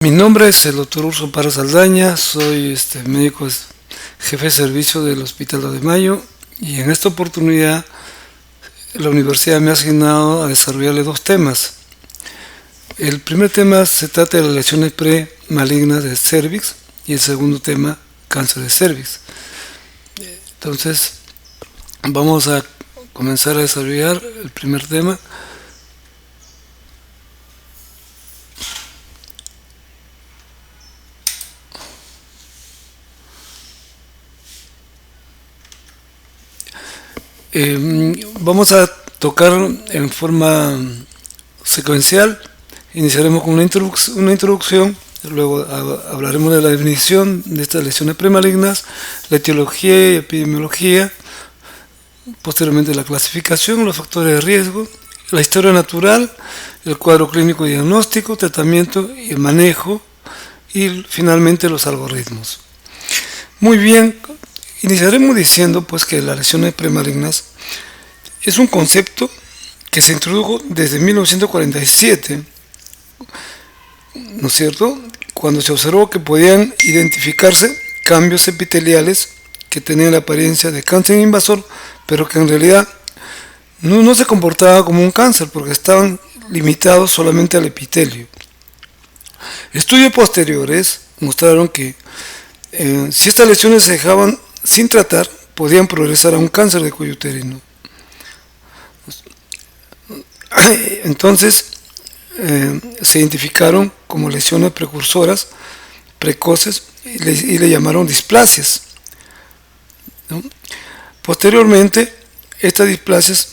Mi nombre es el doctor Urso Parra Saldaña, soy médico jefe de servicio del Hospital de Mayo y en esta oportunidad la universidad me ha asignado a desarrollarle dos temas. El primer tema se trata de las lesiones premalignas de cervix y el segundo tema, cáncer de cervix. Entonces, vamos a comenzar a desarrollar el primer tema. Vamos a tocar en forma secuencial. Iniciaremos con una introducción, luego hablaremos de la definición de estas lesiones premalignas, la etiología y epidemiología, posteriormente la clasificación, los factores de riesgo, la historia natural, el cuadro clínico y diagnóstico, tratamiento y el manejo y finalmente los algoritmos. Muy bien. Iniciaremos diciendo pues que las lesiones premalignas es un concepto que se introdujo desde 1947, ¿no es cierto?, cuando se observó que podían identificarse cambios epiteliales que tenían la apariencia de cáncer invasor, pero que en realidad no se comportaba como un cáncer porque estaban limitados solamente al epitelio. Estudios posteriores mostraron que si estas lesiones se dejaban sin tratar, podían progresar a un cáncer de cuello uterino. Entonces, se identificaron como lesiones precursoras precoces y le llamaron displasias, ¿no? Posteriormente, estas displasias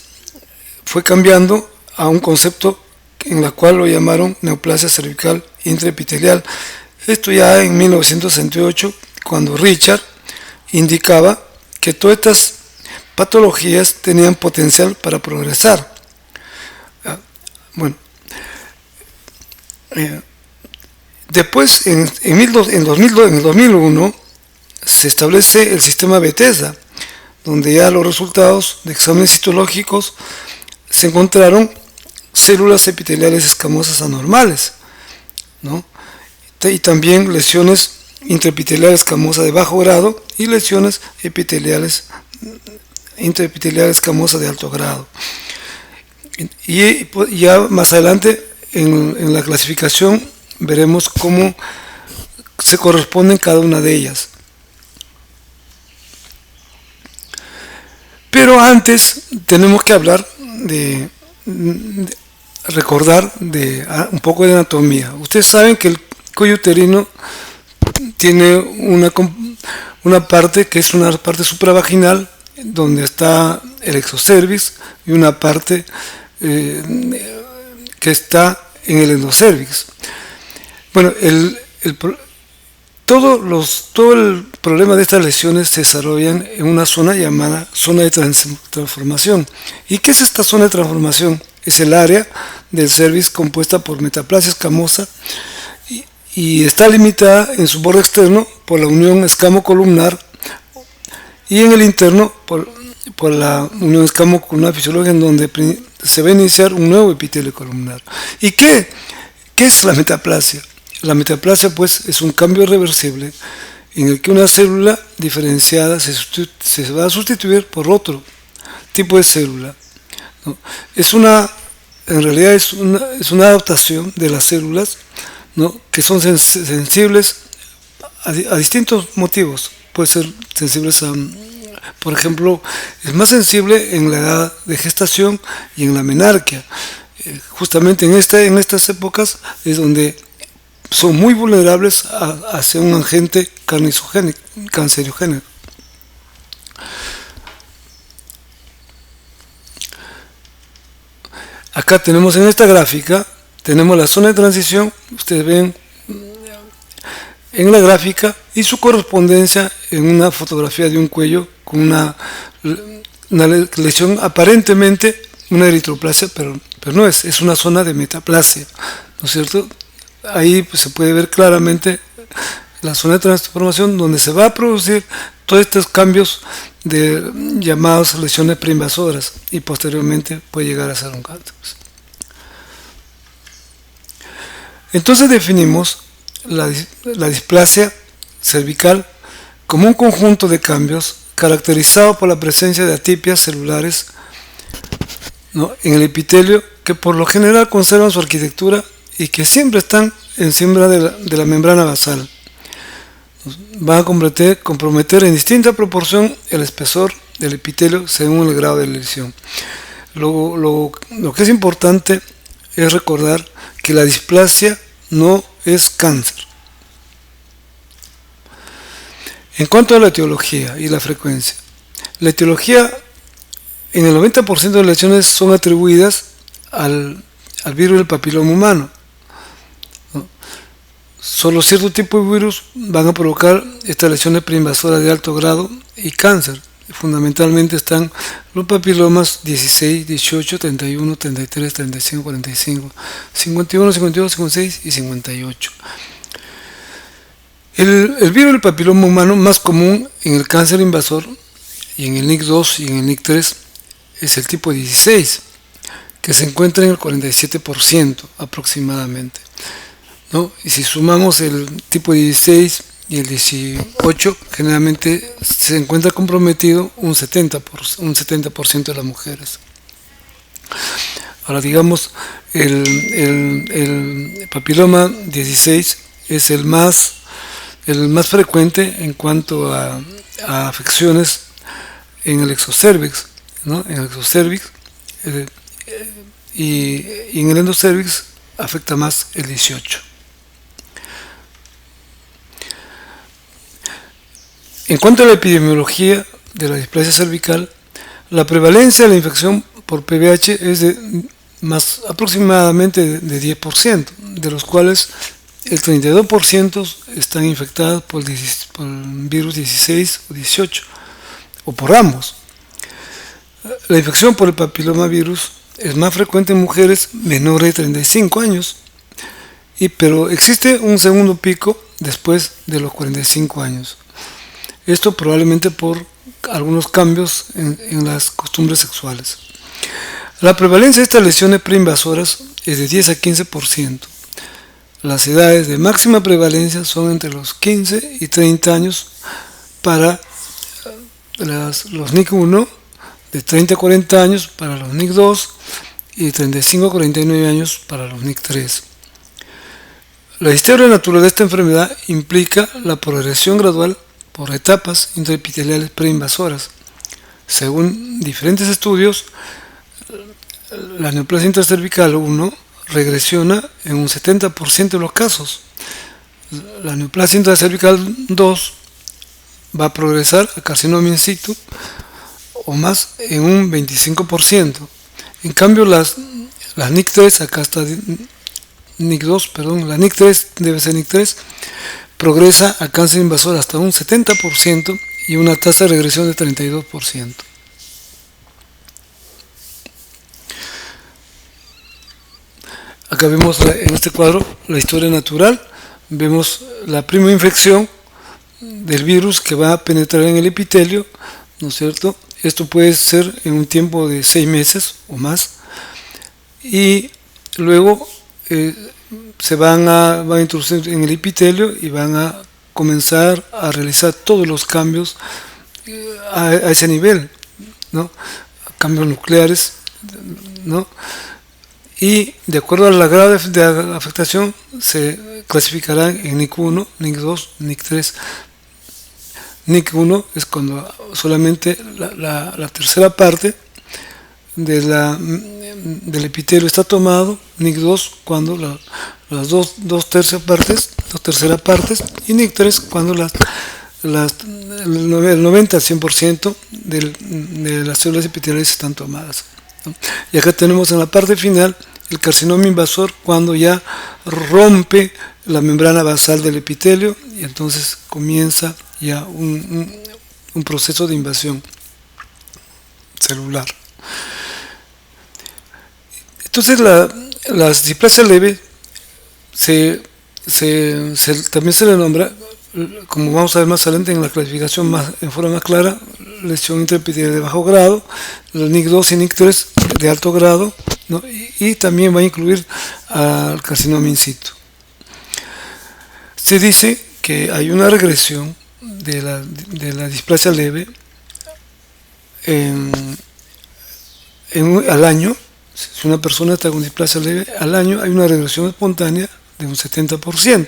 fue cambiando a un concepto en la cual lo llamaron neoplasia cervical intraepitelial. Esto ya en 1968, cuando Richard indicaba que todas estas patologías tenían potencial para progresar. Después, en el 2001, se establece el sistema Bethesda, donde ya los resultados de exámenes citológicos se encontraron células epiteliales escamosas anormales, ¿no? Y también lesiones intraepiteliales escamosas de bajo grado y lesiones intraepiteliales escamosas de alto grado. Y ya más adelante en la clasificación veremos cómo se corresponden cada una de ellas. Pero antes tenemos que hablar recordar un poco de anatomía. Ustedes saben que el cuello uterino tiene una parte que es una parte supravaginal donde está el exocervix y una parte que está en el endocervix. Bueno, todo el problema de estas lesiones se desarrollan en una zona llamada zona de transformación. ¿Y qué es esta zona de transformación? Es el área del cervix compuesta por metaplasia escamosa y está limitada en su borde externo por la unión escamo-columnar y en el interno por la unión escamo-columnar fisiológica, en donde se va a iniciar un nuevo epitelio columnar. ¿Y qué es la metaplasia? La metaplasia pues es un cambio irreversible en el que una célula diferenciada se va a sustituir por otro tipo de célula, ¿no? En realidad es una adaptación de las células, ¿no?, que son sensibles a distintos motivos. Puede ser sensibles por ejemplo, es más sensible en la edad de gestación y en la menarquia. Justamente en estas épocas es donde son muy vulnerables hacia un agente cancerigénico. Acá tenemos en esta gráfica, tenemos la zona de transición, ustedes ven en la gráfica y su correspondencia en una fotografía de un cuello con una lesión aparentemente una eritroplasia, pero no es una zona de metaplasia, ¿no es cierto? Ahí pues, se puede ver claramente la zona de transformación donde se va a producir todos estos cambios de llamadas lesiones preinvasoras y posteriormente puede llegar a ser un cáncer. Entonces definimos la displasia cervical como un conjunto de cambios caracterizado por la presencia de atipias celulares, ¿no?, en el epitelio, que por lo general conservan su arquitectura y que siempre están encima de la membrana basal. Van a comprometer en distinta proporción el espesor del epitelio según el grado de lesión. Lo que es importante es recordar que la displasia no es cáncer. En cuanto a la etiología y la frecuencia, la etiología en el 90% de las lesiones son atribuidas al virus del papiloma humano, ¿no? Solo cierto tipo de virus van a provocar estas lesiones preinvasoras de alto grado y cáncer. Fundamentalmente están los papilomas 16, 18, 31, 33, 35, 45, 51, 52, 56 y 58. El virus del papiloma humano más común en el cáncer invasor y en el NIC2 y en el NIC3 es el tipo 16, que se encuentra en el 47% aproximadamente, ¿no? Y si sumamos el tipo 16 y el 18, generalmente se encuentra comprometido un 70% de las mujeres. Ahora, digamos, el papiloma 16 es el más frecuente en cuanto a afecciones en el exocervix, ¿no? En el exocervix, y en el endocervix afecta más el 18. En cuanto a la epidemiología de la displasia cervical, la prevalencia de la infección por PVH es aproximadamente de 10%, de los cuales el 32% están infectados por el virus 16 o 18, o por ambos. La infección por el papilomavirus es más frecuente en mujeres menores de 35 años, pero existe un segundo pico después de los 45 años. Esto probablemente por algunos cambios en las costumbres sexuales. La prevalencia de estas lesiones preinvasoras es de 10 a 15%. Las edades de máxima prevalencia son entre los 15 y 30 años para los NIC1, de 30 a 40 años para los NIC2 y de 35 a 49 años para los NIC3. La historia natural de esta enfermedad implica la progresión gradual por etapas intraepiteliales preinvasoras. Según diferentes estudios, la neoplasia intracervical 1 regresiona en un 70% de los casos. La neoplasia intracervical 2 va a progresar a carcinoma in situ o más en un 25%. En cambio, las NIC3, acá está NIC2, perdón, la NIC3 debe ser NIC3, progresa a cáncer invasor hasta un 70% y una tasa de regresión de 32%. Acá vemos en este cuadro la historia natural, vemos la primera infección del virus que va a penetrar en el epitelio, ¿no es cierto? Esto puede ser en un tiempo de 6 meses o más, y luego se van a introducir en el epitelio y van a comenzar a realizar todos los cambios a ese nivel, ¿no? Cambios nucleares, ¿no? Y de acuerdo a la grado de afectación se clasificarán en NIC1, NIC2, NIC3. NIC1 es cuando solamente la tercera parte del epitelio está tomado, NIC2 cuando las dos terceras partes, y NIC3 cuando el 90 al 100% de las células epiteliales están tomadas, ¿no? Y acá tenemos en la parte final el carcinoma invasor cuando ya rompe la membrana basal del epitelio y entonces comienza ya un proceso de invasión celular. Entonces las displasias leves también se le nombra, como vamos a ver más adelante en la clasificación en forma más clara, lesión intraepitelial de bajo grado, el NIC2 y NIC3 de alto grado, ¿no? Y también va a incluir al carcinoma in situ. se dice que hay una regresión de la displasia leve en, al año. Si una persona está con displasia leve, al año hay una regresión espontánea de un 70%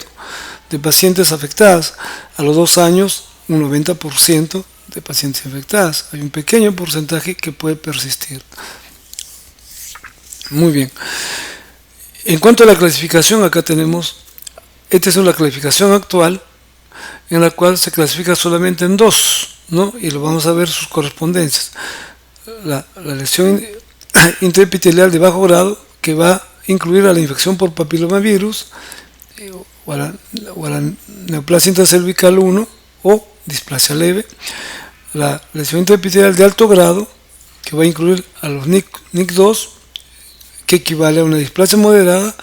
de pacientes afectadas. A los 2 años, un 90% de pacientes infectadas. Hay un pequeño porcentaje que puede persistir. Muy bien. En cuanto a la clasificación, acá tenemos, esta es la clasificación actual, en la cual se clasifica solamente en 2, ¿no? Y lo vamos a ver sus correspondencias. La lesión intraepitelial de bajo grado, que va a incluir a la infección por papilomavirus, o a la neoplasia intracervical 1, o displasia leve. La lesión intraepitelial de alto grado, que va a incluir a los NIC2, que equivale a una displasia moderada,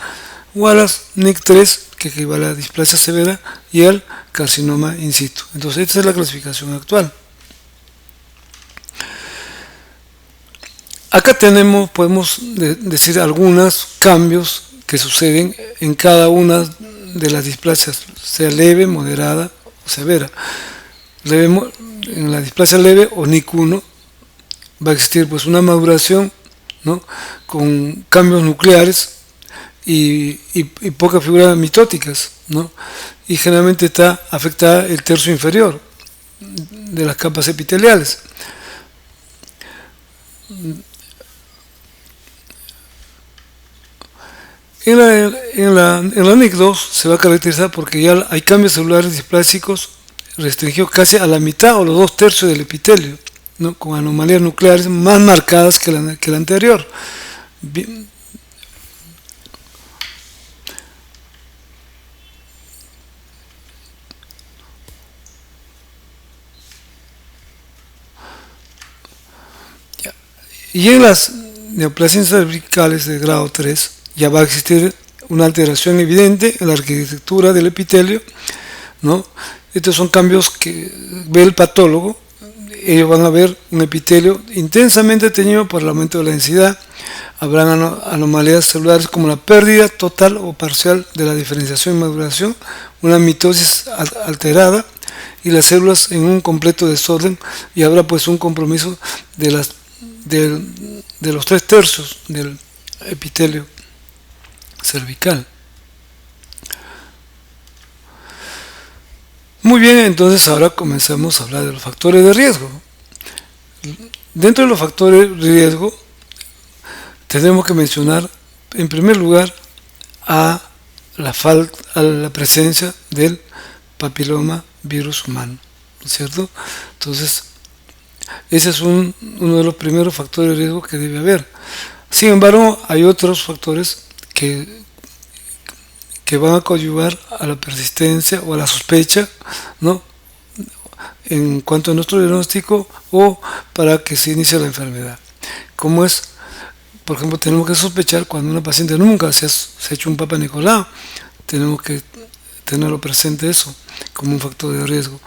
o a las NIC3, que equivale a displasia severa, y al carcinoma in situ. Entonces, esta es la clasificación actual. Acá podemos decir algunos cambios que suceden en cada una de las displasias, sea leve, moderada o severa. En la displasia leve o NIC1 va a existir pues una maduración, ¿no?, con cambios nucleares y pocas figuras mitóticas, ¿no? Y generalmente está afectada el tercio inferior de las capas epiteliales. En la NIC2 se va a caracterizar porque ya hay cambios celulares displásicos restringidos casi a la mitad o los 2/3 del epitelio, ¿no?, con anomalías nucleares más marcadas que la anterior. Bien. Y en las neoplasias cervicales de grado 3 ya va a existir una alteración evidente en la arquitectura del epitelio, ¿no? Estos son cambios que ve el patólogo. Ellos van a ver un epitelio intensamente teñido por el aumento de la densidad. Habrán anomalías celulares como la pérdida total o parcial de la diferenciación y maduración, una mitosis alterada y las células en un completo desorden, y habrá pues un compromiso de los 3/3 del epitelio cervical. Muy bien, entonces ahora comenzamos a hablar de los factores de riesgo. Dentro de los factores de riesgo tenemos que mencionar en primer lugar a la presencia del papiloma virus humano, ¿no es cierto? Entonces, ese es uno de los primeros factores de riesgo que debe haber. Sin embargo, hay otros factores que van a coadyuvar a la persistencia o a la sospecha, ¿no?, en cuanto a nuestro diagnóstico o para que se inicie la enfermedad. Como es, por ejemplo, tenemos que sospechar cuando una paciente nunca se ha hecho un Papa Nicolau, tenemos que tenerlo presente eso como un factor de riesgo.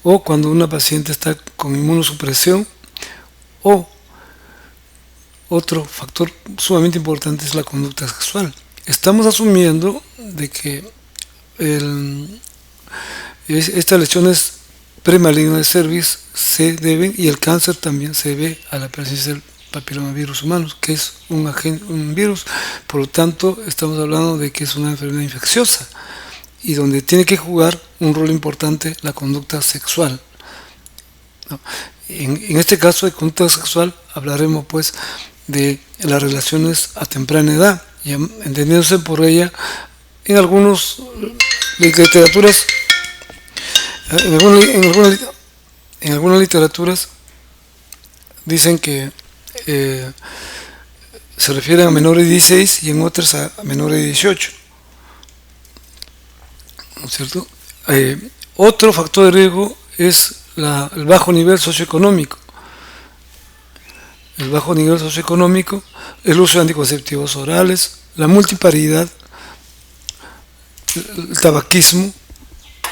O cuando una paciente está con inmunosupresión, o otro factor sumamente importante es la conducta sexual. Estamos asumiendo de que estas lesiones premalignas de cervix se deben, y el cáncer también se debe a la presencia del papilomavirus humano, que es un virus. Por lo tanto, estamos hablando de que es una enfermedad infecciosa y donde tiene que jugar un rol importante la conducta sexual, ¿no? En este caso de conducta sexual hablaremos pues de las relaciones a temprana edad, y entendiéndose por ella en algunas literaturas, en algunas literaturas dicen que se refieren a menores de 16 y en otras a menores de 18, ¿no es cierto? Otro factor de riesgo es el bajo nivel socioeconómico. El bajo nivel socioeconómico, el uso de anticonceptivos orales, la multiparidad, el tabaquismo,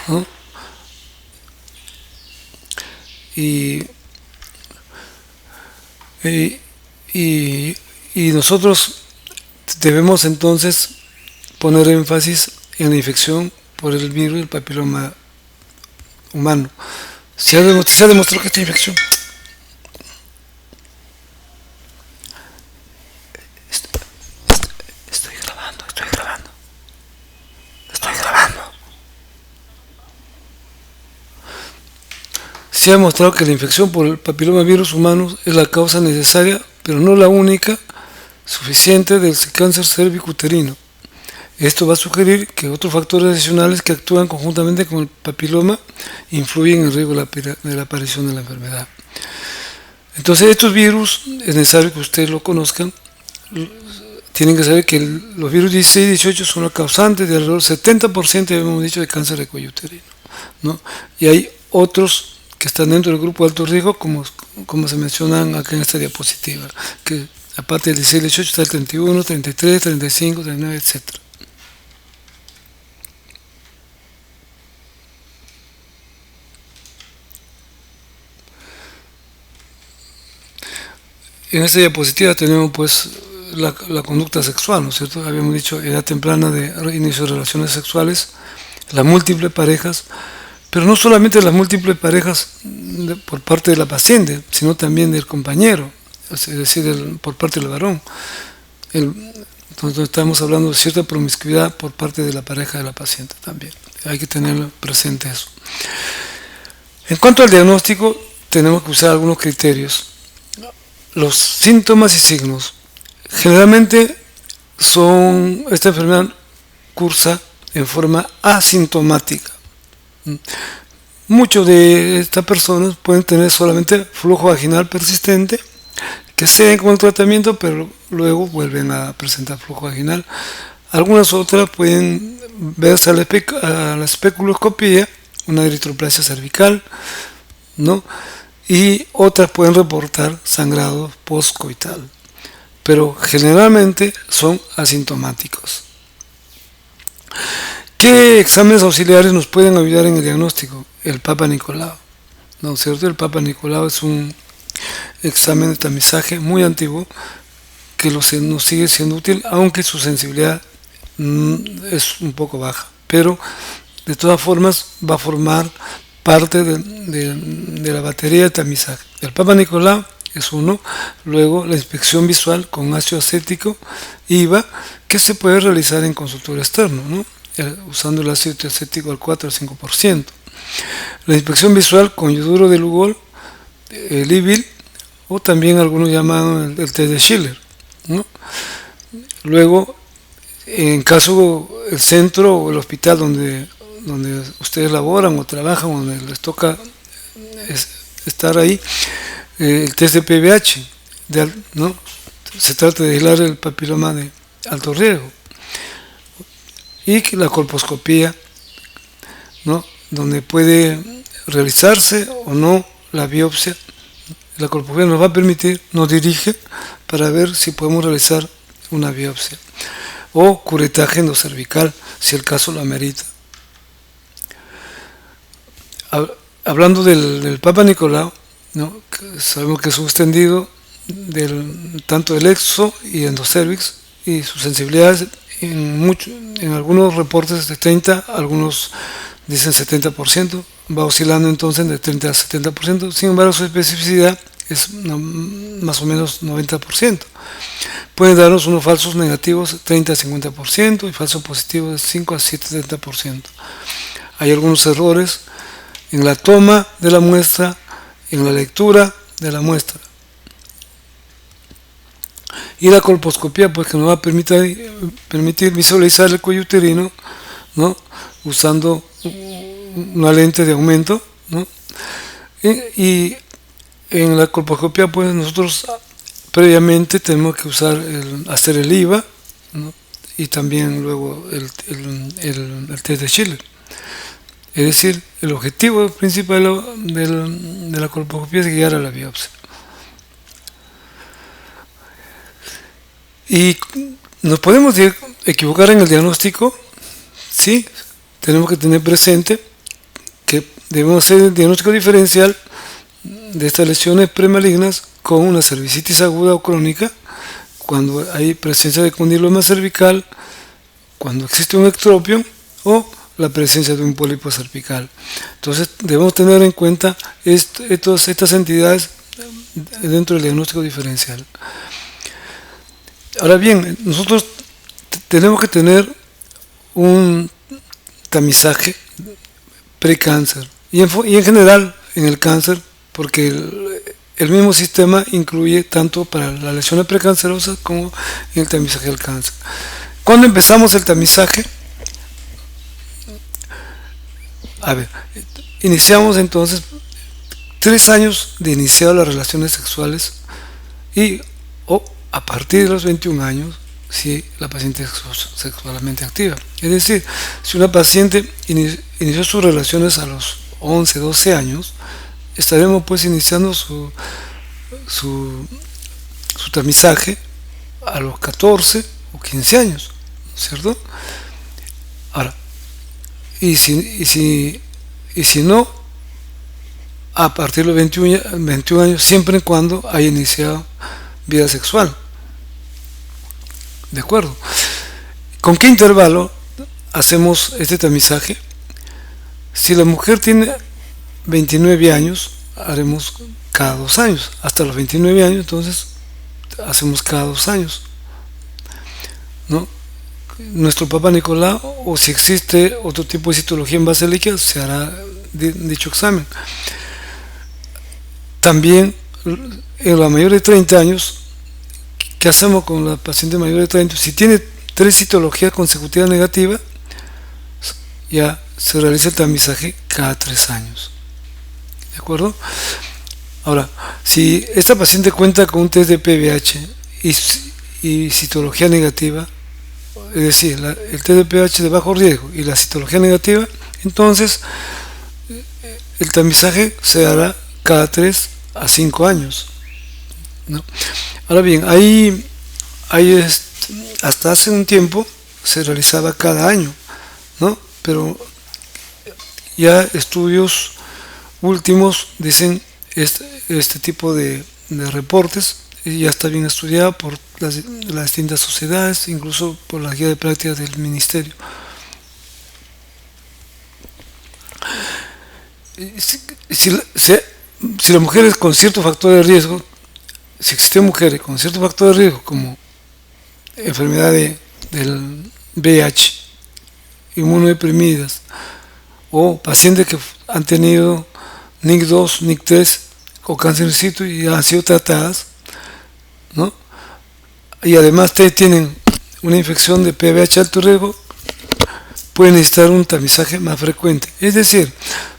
¿no? Y nosotros debemos entonces poner énfasis en la infección por el virus del papiloma humano. Se ha demostrado que esta infección... Estoy grabando. Se ha demostrado que la infección por el papilomavirus humano es la causa necesaria, pero no la única, suficiente del cáncer cervicuterino. Esto va a sugerir que otros factores adicionales que actúan conjuntamente con el papiloma influyen en el riesgo de la aparición de la enfermedad. Entonces, estos virus es necesario que ustedes lo conozcan. Tienen que saber que los virus 16 y 18 son los causantes de alrededor del 70%, ya hemos dicho, de cáncer de cuello uterino, ¿no? Y hay otros que están dentro del grupo de alto riesgo, como se mencionan acá en esta diapositiva, que aparte del 16 y 18 está el 31, 33, 35, 39, etc. En esta diapositiva tenemos pues la conducta sexual, ¿no es cierto? Habíamos dicho edad temprana de inicio de relaciones sexuales, las múltiples parejas, pero no solamente las múltiples parejas por parte de la paciente, sino también del compañero, es decir, por parte del varón. Entonces estamos hablando de cierta promiscuidad por parte de la pareja de la paciente también. Hay que tener presente eso. En cuanto al diagnóstico, tenemos que usar algunos criterios. Los síntomas y signos. Generalmente esta enfermedad cursa en forma asintomática. Muchos de estas personas pueden tener solamente flujo vaginal persistente, que ceden con el tratamiento, pero luego vuelven a presentar flujo vaginal. Algunas otras pueden verse a la especuloscopía, una eritroplasia cervical, ¿no? Y otras pueden reportar sangrado postcoital, pero generalmente son asintomáticos. ¿Qué exámenes auxiliares nos pueden ayudar en el diagnóstico? El Papa Nicolau, ¿no es cierto? El Papa Nicolau es un examen de tamizaje muy antiguo que nos sigue siendo útil, aunque su sensibilidad es un poco baja, pero de todas formas va a formar parte de la batería de tamizaje. El Papa Nicolau es uno, luego la inspección visual con ácido acético IVA, que se puede realizar en consultorio externo, ¿no? Usando el ácido acético al 4 al 5%. La inspección visual con yoduro de Lugol, el IVIL, o también algunos llaman el test de Schiller, ¿no? Luego, en caso el centro o el hospital donde ustedes laboran o trabajan, donde les toca estar ahí, el test de PVH, ¿no? Se trata de aislar el papiloma de alto riesgo. Y la colposcopía, ¿no? Donde puede realizarse o no la biopsia. La colposcopía nos va a permitir, nos dirige para ver si podemos realizar una biopsia o curetaje endocervical, si el caso lo amerita. Hablando del Papa Nicolau, ¿no? Sabemos que es extendido tanto del exo y endocervix, y su sensibilidad en algunos reportes de 30, algunos dicen 70%, va oscilando entonces de 30 a 70%, sin embargo su especificidad es más o menos 90%. Pueden darnos unos falsos negativos 30 a 50% y falsos positivos de 5 a 70%. Hay algunos errores en la toma de la muestra, en la lectura de la muestra. Y la colposcopía, pues, que nos va a permitir visualizar el cuello uterino, ¿no? Usando una lente de aumento, ¿no? Y en la colposcopía, pues, nosotros previamente tenemos que hacer el IVA, ¿no? Y también luego el test de Schiller. Es decir, el objetivo principal de la colposcopía es guiar a la biopsia. Y nos podemos equivocar en el diagnóstico, sí, tenemos que tener presente que debemos hacer el diagnóstico diferencial de estas lesiones premalignas con una cervicitis aguda o crónica, cuando hay presencia de condiloma cervical, cuando existe un ectropion o la presencia de un pólipo cervical. Entonces debemos tener en cuenta estas entidades dentro del diagnóstico diferencial. Ahora bien, nosotros tenemos que tener un tamizaje precáncer y en general en el cáncer, porque el mismo sistema incluye tanto para las lesiones precancerosas como en el tamizaje del cáncer. Cuando empezamos el tamizaje, iniciamos entonces 3 años de iniciar las relaciones sexuales y a partir de los 21 años si la paciente es sexualmente activa. Es decir, si una paciente inició sus relaciones a los 11, 12 años, estaremos pues iniciando su tamizaje a los 14 o 15 años, ¿cierto? Ahora, y si no, a partir de los 21 años, siempre y cuando haya iniciado vida sexual. ¿De acuerdo? ¿Con qué intervalo hacemos este tamizaje? Si la mujer tiene 29 años, haremos cada 2 años. Hasta los 29 años, entonces, hacemos cada 2 años, ¿no? Nuestro Papa Nicolau, o si existe otro tipo de citología en base líquida, se hará dicho examen. También, en la mayor de 30 años, ¿qué hacemos con la paciente mayor de 30? Si tiene 3 citologías consecutivas negativas, ya se realiza el tamizaje cada 3 años. ¿De acuerdo? Ahora, si esta paciente cuenta con un test de PBH y citología negativa, es decir, el test de PBH de bajo riesgo y la citología negativa, entonces el tamizaje se hará cada 3 a 5 años, ¿no? Ahora bien, hasta hace un tiempo se realizaba cada año, ¿no? Pero ya estudios últimos dicen este tipo de reportes ya está bien estudiado por las distintas sociedades, incluso por la guía de prácticas del ministerio. Si las mujeres con cierto factor de riesgo, si existen mujeres con cierto factor de riesgo como enfermedad del VIH, inmunodeprimidas, o pacientes que han tenido NIC2, NIC3 o cáncer in situ y han sido tratadas, ¿no? Y además tienen una infección de PBH alto riesgo, pueden necesitar un tamizaje más frecuente. Es decir,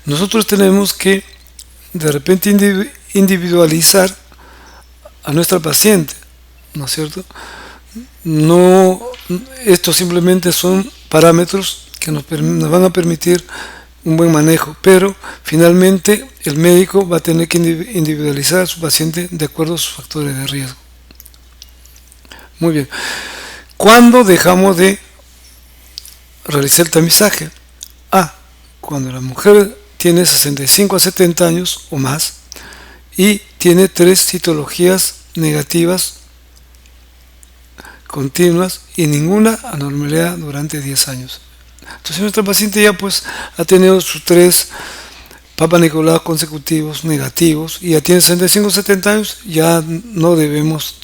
nosotros tenemos que de repente individualizar a nuestra paciente, ¿no es cierto? No, estos simplemente son parámetros que nos van a permitir un buen manejo, pero finalmente el médico va a tener que individualizar a su paciente de acuerdo a sus factores de riesgo. Muy bien. ¿Cuándo dejamos de realizar el tamizaje? Cuando la mujer tiene 65 a 70 años o más y tiene 3 citologías negativas continuas y ninguna anormalidad durante 10 años. Entonces nuestra paciente ya pues ha tenido sus 3 Papa Nicolau consecutivos negativos y ya tiene 65 o 70 años, ya no debemos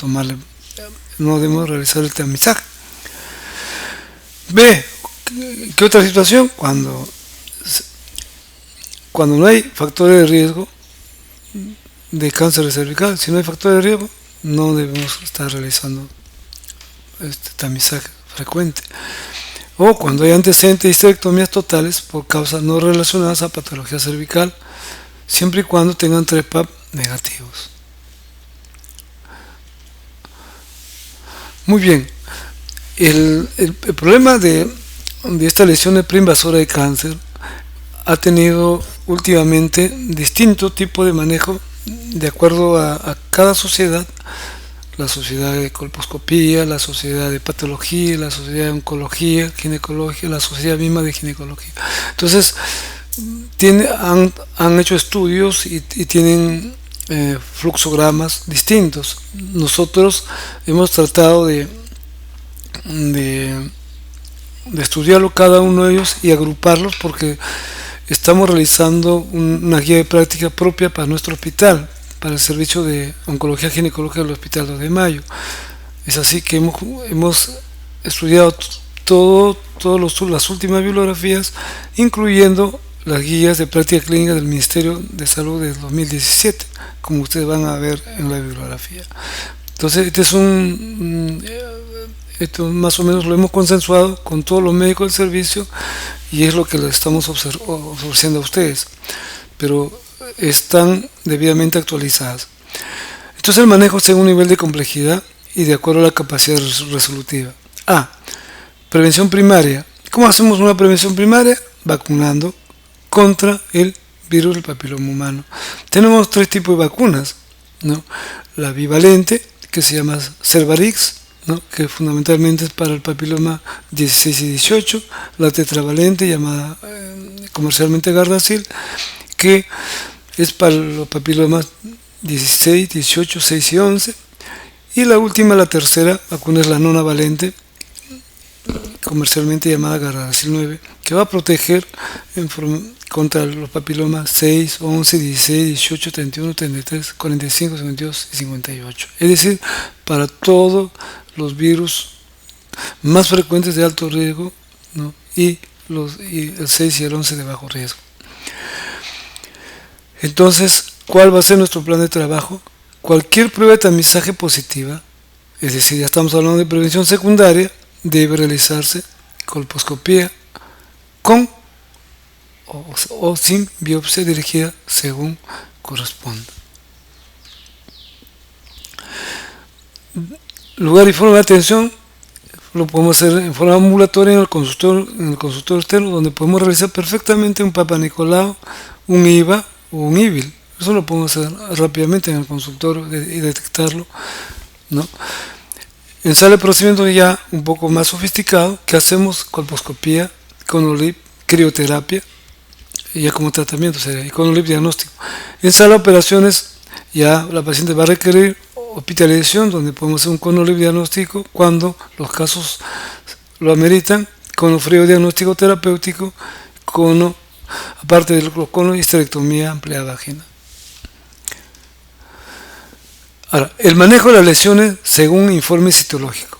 realizar el tamizaje. B. ¿Qué otra situación? Cuando no hay factores de riesgo de cáncer cervical, si no hay factores de riesgo, no debemos estar realizando este tamizaje frecuente. O cuando hay antecedentes de histerectomías totales por causas no relacionadas a patología cervical, siempre y cuando tengan 3 PAP negativos. Muy bien, el problema de esta lesión preinvasora de cáncer ha tenido últimamente distinto tipo de manejo de acuerdo a cada sociedad, la sociedad de colposcopía, la sociedad de patología, la sociedad de oncología, ginecología, la sociedad misma de ginecología. Entonces, han hecho estudios y tienen fluxogramas distintos. Nosotros hemos tratado de de estudiarlo cada uno de ellos y agruparlos, porque estamos realizando una guía de práctica propia para nuestro hospital, para el servicio de oncología ginecológica del Hospital 2 de Mayo. Es así que hemos estudiado todas las últimas bibliografías, incluyendo las guías de práctica clínica del Ministerio de Salud del 2017, como ustedes van a ver en la bibliografía. Entonces, esto más o menos lo hemos consensuado con todos los médicos del servicio y es lo que les estamos ofreciendo a ustedes, pero están debidamente actualizadas. Entonces, el manejo según nivel de complejidad y de acuerdo a la capacidad resolutiva. Prevención primaria. ¿Cómo hacemos una prevención primaria? Vacunando contra el virus del papiloma humano. Tenemos 3 tipos de vacunas, ¿no? La bivalente, que se llama Cervarix, ¿no? Que fundamentalmente es para el papiloma 16 y 18, la tetravalente, llamada comercialmente Gardasil, que es para los papilomas 16, 18, 6 y 11, y la última, la tercera vacuna, es la nonavalente, comercialmente llamada Gardasil 9, que va a proteger contra los papilomas 6, 11, 16, 18, 31, 33, 45, 52 y 58. Es decir, para todos los virus más frecuentes de alto riesgo, ¿no? y el 6 y el 11 de bajo riesgo. Entonces, ¿cuál va a ser nuestro plan de trabajo? Cualquier prueba de tamizaje positiva, es decir, ya estamos hablando de prevención secundaria, debe realizarse colposcopía con o sin biopsia dirigida según corresponda. Lugar y forma de atención lo podemos hacer en forma ambulatoria en el consultorio externo, donde podemos realizar perfectamente un Papa Nicolau, un IVA o un IVIL. Eso lo podemos hacer rápidamente en el consultorio y detectarlo, ¿no? En sala de procedimiento ya un poco más sofisticado, que hacemos colposcopía, Conolip, crioterapia, ya como tratamiento sería, y Conolip diagnóstico. En sala de operaciones ya la paciente va a requerir hospitalización, donde podemos hacer un Conolip diagnóstico cuando los casos lo ameritan, conofrío diagnóstico terapéutico, aparte de los conos, histerectomía amplia vagina. Ahora, el manejo de las lesiones según informe citológico.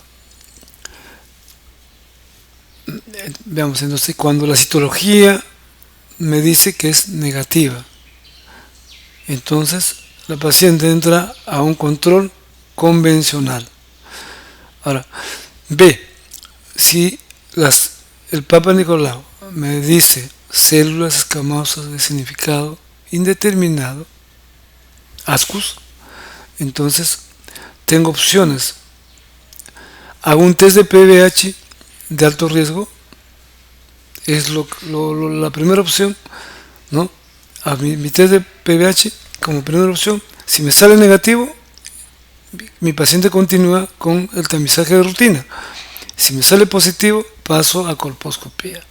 Veamos, entonces, cuando la citología me dice que es negativa, entonces la paciente entra a un control convencional. Ahora, si el Papa Nicolau me dice células escamosas de significado indeterminado, ASCUS, entonces tengo opciones. Hago un test de PBH de alto riesgo, es la primera opción, ¿no? A mi test de PBH como primera opción. Si me sale negativo, mi paciente continúa con el tamizaje de rutina. Si me sale positivo, paso a colposcopía.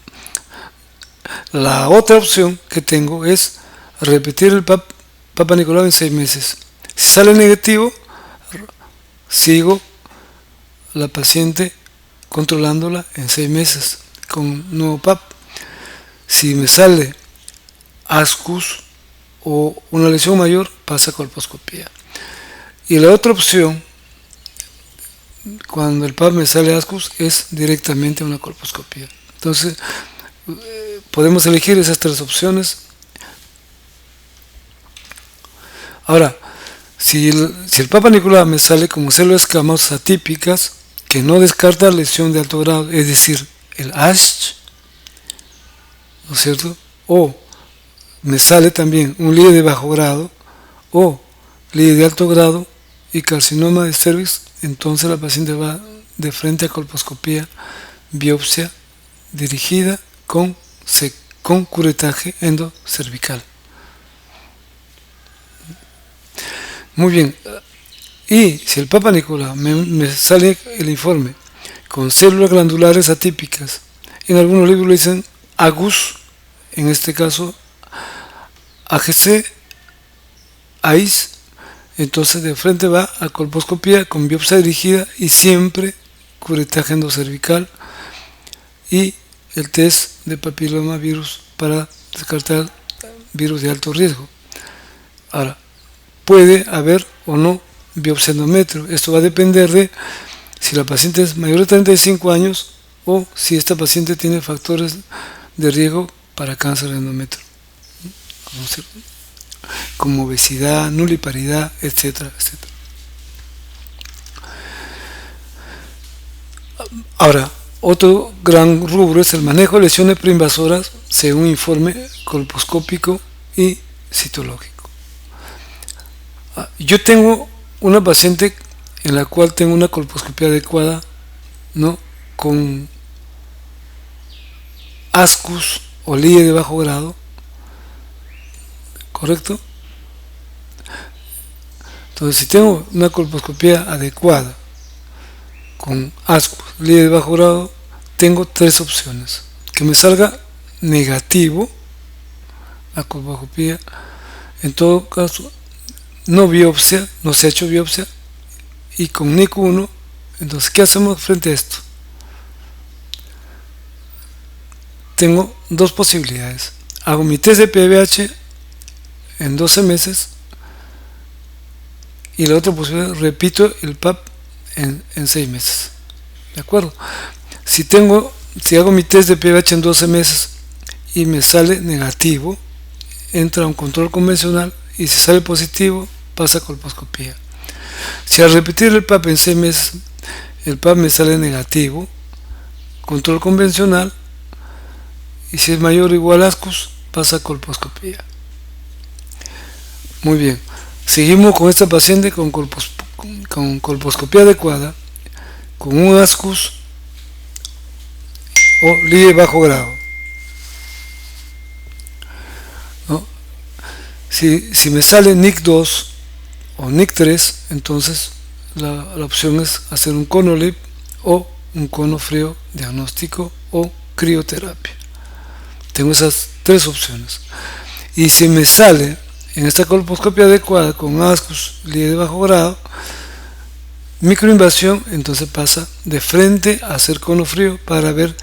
La otra opción que tengo es repetir el Papa Nicolau en 6 meses. Si sale negativo, sigo la paciente controlándola en 6 meses con nuevo PAP. Si me sale ASCUS o una lesión mayor, pasa a colposcopía. Y la otra opción, cuando el PAP me sale ASCUS, es directamente una colposcopía. Entonces, podemos elegir esas 3 opciones. Ahora, si el Papa Nicolau me sale como células escamosas atípicas, que no descarta lesión de alto grado, es decir, el ASH, ¿no es cierto? O me sale también un LIE de bajo grado o LIE de alto grado y carcinoma de cervix, entonces la paciente va de frente a colposcopía, biopsia dirigida con curetaje endocervical. Muy bien, y si el Papa Nicolau me sale el informe con células glandulares atípicas, en algunos libros le dicen AGUS, en este caso AGC, AIS, entonces de frente va a colposcopía con biopsia dirigida y siempre curetaje endocervical y el test de papilomavirus para descartar virus de alto riesgo. Ahora, puede haber o no biopsia endometrio. Esto va a depender de si la paciente es mayor de 35 años o si esta paciente tiene factores de riesgo para cáncer de endometrio, como obesidad, nulliparidad, etcétera, etcétera. Ahora, otro gran rubro es el manejo de lesiones preinvasoras según informe colposcópico y citológico. Yo tengo una paciente en la cual tengo una colposcopía adecuada, ¿no?, con ascus o LIE de bajo grado, ¿correcto? Entonces, si tengo una colposcopía adecuada con ascus, LIE de bajo grado, tengo tres opciones: que me salga negativo la colposcopía, en todo caso no biopsia, no se ha hecho biopsia, y con NIC1. Entonces, ¿qué hacemos frente a esto? Tengo dos posibilidades: hago mi test de PBH en 12 meses, y la otra posibilidad, repito el PAP en 6 meses. ¿De acuerdo? Si hago mi test de PBH en 12 meses y me sale negativo, entra a un control convencional, y si sale positivo, pasa a colposcopía. Si al repetir el PAP en 6 meses, el PAP me sale negativo, control convencional, y si es mayor o igual a ascus, pasa a colposcopía. Muy bien, seguimos con esta paciente con colposcopía adecuada, con un ascus o LIE bajo grado, ¿no? Si me sale NIC2 o NIC3, entonces la opción es hacer un ConoLIP o un cono frío diagnóstico o crioterapia. Tengo esas tres opciones. Y si me sale en esta colposcopia adecuada con ascus, LIE de bajo grado, microinvasión, entonces pasa de frente a hacer cono frío para ver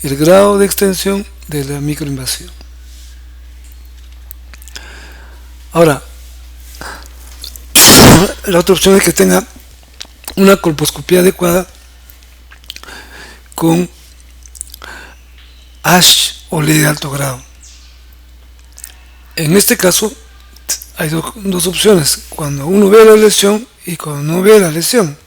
el grado de extensión de la microinvasión. Ahora, la otra opción es que tenga una colposcopía adecuada con ASH o LIE de alto grado. En este caso hay dos opciones: cuando uno ve la lesión y cuando no ve la lesión.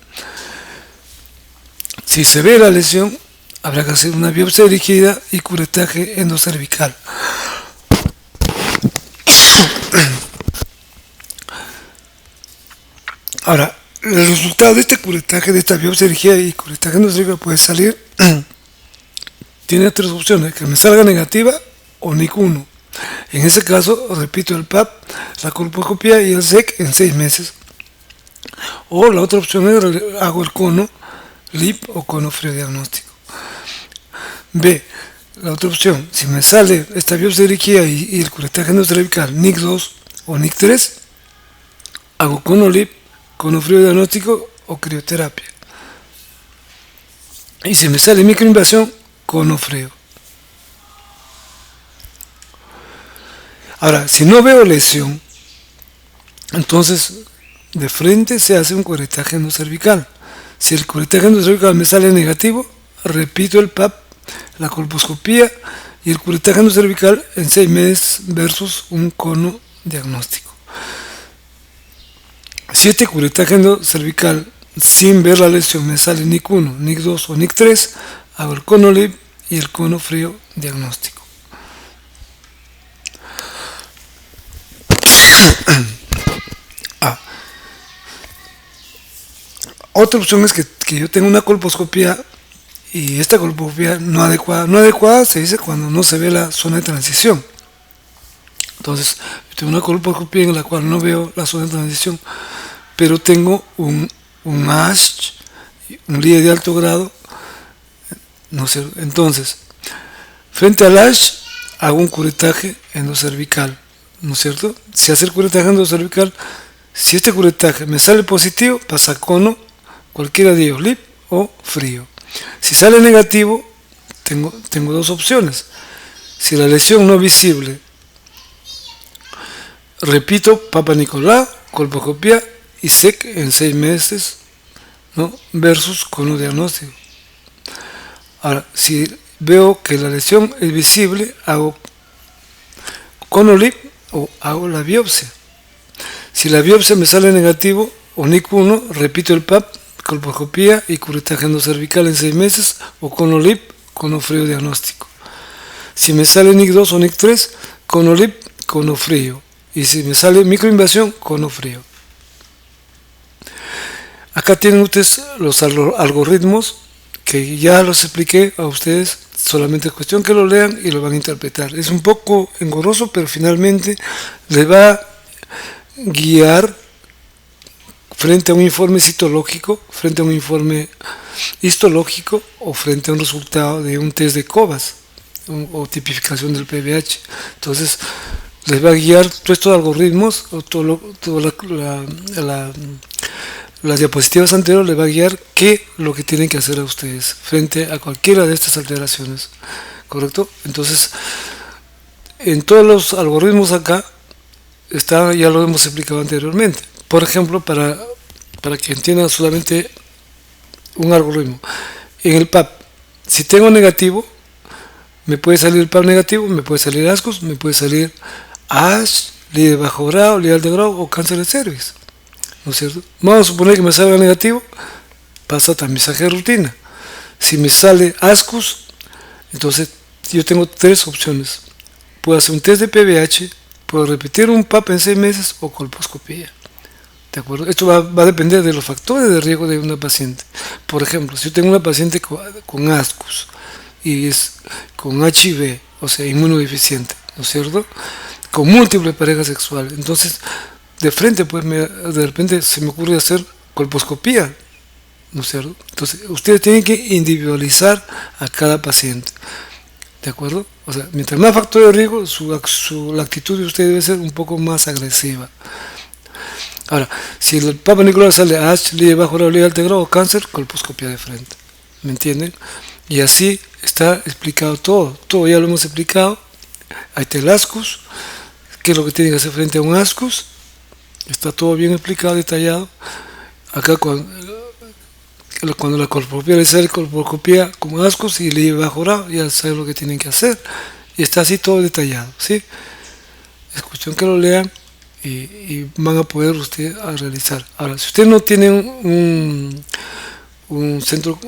Si se ve la lesión, habrá que hacer una biopsia dirigida y curetaje endocervical. Ahora, el resultado de este curetaje, de esta biopsia dirigida y curetaje endocervical, puede salir, tiene tres opciones: que me salga negativa o NIC1. En ese caso, repito el PAP, la colposcopía y el SEC en 6 meses. O la otra opción es hago el cono LIP o cono frío diagnóstico. B, la otra opción: si me sale esta biopsia dirigida y el curetaje endocervical NIC2 o NIC3, hago cono LIP, cono frío diagnóstico o crioterapia. Y si me sale microinvasión, cono frío. Ahora, si no veo lesión, entonces de frente se hace un curetaje endocervical. Si el curetaje endocervical me sale negativo, repito el PAP, la colposcopía y el curetaje endocervical en 6 meses versus un cono diagnóstico. Si este curetaje endocervical sin ver la lesión me sale NIC1, NIC2 o NIC3, hago el cono LIP y el cono frío diagnóstico. Otra opción es que yo tengo una colposcopía y esta colposcopía no adecuada. No adecuada se dice cuando no se ve la zona de transición. Entonces, yo tengo una colposcopía en la cual no veo la zona de transición, pero tengo un ASH, un LIE de alto grado, no sé. Entonces, frente al ASH hago un curetaje endocervical, ¿no es cierto? Si hace el curetaje endocervical, si este curetaje me sale positivo, pasa cono, cualquiera de ellos, LIP o frío. Si sale negativo, tengo dos opciones. Si la lesión no visible, repito, Papa Nicolau, colposcopía y SEC en 6 meses, ¿no? Versus conodiagnóstico. Ahora, si veo que la lesión es visible, hago CONOLIP o hago la biopsia. Si la biopsia me sale negativo, o NIC1, repito el PAP, colposcopía y curetaje endocervical en 6 meses, o CONOLIP, conofrío diagnóstico. Si me sale NIC2 o NIC3, CONOLIP, conofrío. Y si me sale microinvasión, conofrío. Acá tienen ustedes los algoritmos que ya los expliqué a ustedes, solamente es cuestión que lo lean y lo van a interpretar. Es un poco engorroso, pero finalmente les va a guiar frente a un informe citológico, frente a un informe histológico o frente a un resultado de un test de COVAS o tipificación del PBH. Entonces les va a guiar todos estos algoritmos o las diapositivas anteriores les va a guiar qué lo que tienen que hacer a ustedes frente a cualquiera de estas alteraciones, ¿correcto? Entonces, en todos los algoritmos acá está, ya lo hemos explicado anteriormente. Por ejemplo, para que entiendan solamente un algoritmo, en el PAP, si tengo negativo, me puede salir el PAP negativo, me puede salir ASCUS, me puede salir ASH, líder de bajo grado, líder de grado o cáncer de cervix, ¿no es cierto? Vamos a suponer que me salga negativo, pasa a mensaje de rutina. Si me sale ASCUS, entonces yo tengo 3 opciones. Puedo hacer un test de PBH, puedo repetir un PAP en 6 meses o colposcopía. ¿De acuerdo? Esto va a depender de los factores de riesgo de una paciente. Por ejemplo, si yo tengo una paciente con ASCUS y es con HIV, o sea, inmunodeficiente, ¿no es cierto? Con múltiples parejas sexuales, entonces de frente, pues de repente se me ocurre hacer colposcopía, ¿no es cierto? Entonces ustedes tienen que individualizar a cada paciente, ¿de acuerdo? O sea, mientras más factor de riesgo, la actitud de usted debe ser un poco más agresiva. Ahora, si el Papa Nicolau sale AH, líder bajo grado, líder alto grado o cáncer, colposcopía de frente, ¿me entienden? Y así está explicado todo ya lo hemos explicado. Ahí está el ASCUS, qué es lo que tiene que hacer frente a un ASCUS, está todo bien explicado, detallado. Acá cuando la colposcopía le sale colposcopía como ASCUS y le lleva bajo grado, ya saben lo que tienen que hacer, y está así todo detallado, ¿sí? Es cuestión que lo lean y van a poder ustedes a realizar. Ahora, si usted no tiene un centro,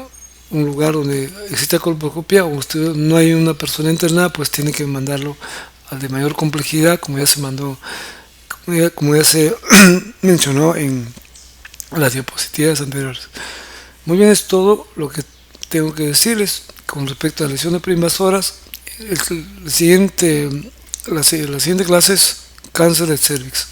un lugar donde exista colposcopía, o usted no hay una persona internada, pues tiene que mandarlo al de mayor complejidad, como ya se mandó, como ya se mencionó en las diapositivas anteriores. Muy bien, es todo lo que tengo que decirles con respecto a lesiones preinvasoras. La siguiente clase es cáncer de cervix.